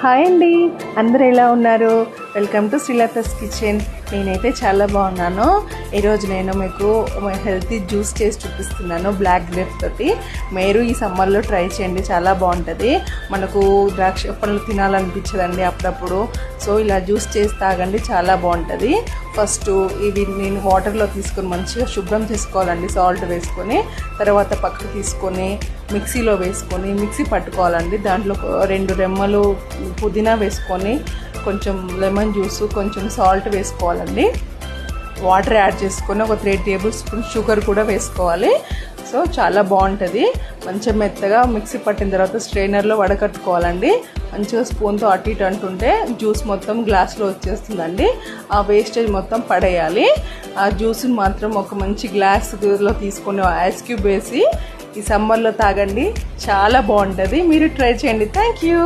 Hi అండి, అందరూ ఎలా ఉన్నారు? Welcome to Srilatha's kitchen. నేనైతే చాలా బాగున్నాను. ఈరోజు నేను మీకు హెల్తీ జ్యూస్ చేసి చూపిస్తున్నాను బ్లాక్ గ్రేప్స్ తోటి. మీరు ఈ సమ్మర్లో ట్రై చేయండి, చాలా బాగుంటుంది. మనకు ద్రాక్ష పండ్లు తినాలనిపించదండి అప్పుడప్పుడు. సో ఇలా జ్యూస్ చేసి తాగండి, చాలా బాగుంటుంది. ఫస్ట్ ఇవి నేను వాటర్లో తీసుకొని మంచిగా శుభ్రం చేసుకోవాలండి, సాల్ట్ వేసుకొని. తర్వాత పక్కకు తీసుకొని మిక్సీలో వేసుకొని మిక్సీ పట్టుకోవాలండి. దాంట్లో 2 రెమ్మలు పుదీనా వేసుకొని కొంచెం లెమన్ జ్యూస్, కొంచెం సాల్ట్ వేసుకోవాలండి. వాటర్ యాడ్ చేసుకొని ఒక 3 టేబుల్ స్పూన్ షుగర్ కూడా వేసుకోవాలి. సో చాలా బాగుంటుంది. మంచిగా మెత్తగా మిక్సీ పట్టిన తర్వాత స్ట్రైనర్లో వడకట్టుకోవాలండి. మంచిగా స్పూన్తో అటు ఇటు అంటుంటే జ్యూస్ మొత్తం గ్లాస్లో వచ్చేస్తుందండి. ఆ వేస్టేజ్ మొత్తం పడేయాలి. ఆ జ్యూస్ని మాత్రం ఒక మంచి గ్లాస్లో తీసుకొని ఐస్ క్యూబ్ వేసి ఈ సమ్మర్లో తాగండి, చాలా బాగుంటుంది. మీరు ట్రై చేయండి. Thank you.